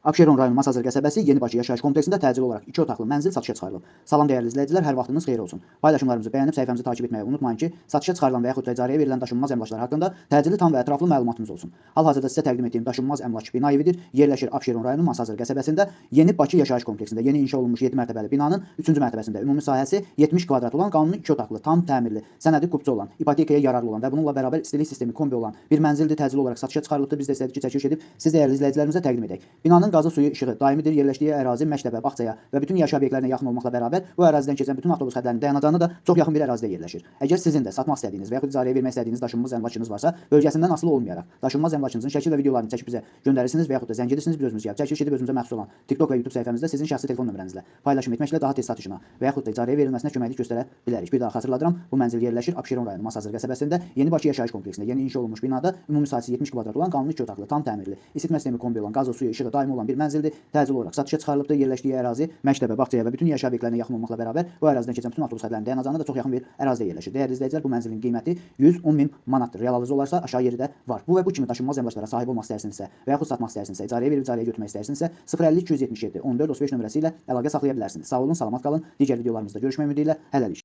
Abşeron rayonu Masazır qəsəbəsi Yeni Bakı yaşayış kompleksində təcili olaraq 2 otaqlı mənzil satışa çıxarılıb. Salam dəyərli izləyicilər, hər vaxtınız xeyir olsun. Paylaşımlarımızı bəyənib səhifəmizi takip etməyi unutmayın ki, satışa çıxarılan və yaxud da icarəyə verilən daşınmaz əmlaklar haqqında təcili tam və ətraflı məlumatınız olsun. Hal-hazırda sizə təqdim etdiyim daşınmaz əmlak bina evidir. Yerləşir Abşeron rayonu Masazır qəsəbəsində Yeni Bakı yaşayış kompleksində yeni inşa olunmuş 7 mərtəbəli binanın 3-cü mərtəbəsində ümumi sahəsi 70 kvadrat olan, qanuni 2 otaqlı, tam təmirli, sənədi qupçu olan, ipotekaya yararlı olan və bununla bərabər istilik sistemi kombi olan bir mənzildir. Təcili olaraq satışa çıxarılıbdır. Biz də istədik ki, çəkiliş edib siz dəyərli izləyicilərimizə təqdim edək. Binanın qazı, suyu, işığı daimidir. Yerləşdiyi ərazi məktəbə, bağçaya və bütün yaşayış obyektlərinə yaxın olmaqla bərabər bu ərazidən keçən bütün avtobus xətlərinin dayanacağına da çox yaxın bir ərazidə yerləşir. Əgər sizin də satmaq istədiyiniz və yaxud icarəyə vermək istədiyiniz daşınmaz əmlakınız varsa, bölgəsindən asılı olmayaraq daşınmaz əmlakınızın şəkil və videolarını çəkib bizə göndərirsiniz və yaxud da zəng edirsiniz, biz özümüz gəlib çəkiliş edib özümüzə məxsus olan TikTok və YouTube səhifəmizdə sizin şəxsi telefon nömrənizlə paylaşım etməklə daha tez satışına və yaxud da icarəyə verilməsinə köməklik göstərə bilərik. Bir daha xatırladıram, bu mənzil yerləşir Abşeron rayonu Masazır qəsəbəsində Yeni Bakı yaşayış kompleksində yeni inşa olunmuş binada ümumi sahəsi 70 kvadrat olan, qanuni 2 otaqlı, tam təmirli, isitmə sistemi kombi olan, qazı, suyu, işığı daimi olan bir mənzildir. Təcili olaraq satışa çıxarılıbdır. Yerləşdiyi ərazi məktəbə, bağçaya və bütün yaşayış obyektlərinə yaxın olmaqla bərabər bu ərazidən keçən bütün avtobus xətlərinin dayanacağına da çox yaxın bir ərazidə yerləşir. Dəyərli izləyicilər, bu mənzilin qiyməti 110 min manatdır. Real alıcı olarsa aşağı yeri də var. Bu və bu kimi daşınmaz əmlaklara sahib olmaq istəyirsinizsə və yaxud satmaq istəyirsinizsə, icarəyə verib icarəyə götürmək istəyirsinizsə 050 277 14 35 nömrəsi ilə əlaqə saxlaya bilərsiniz. Sağ olun, salamat qalın. Digər videolarımızda görüşmək ümidi ilə hələlik.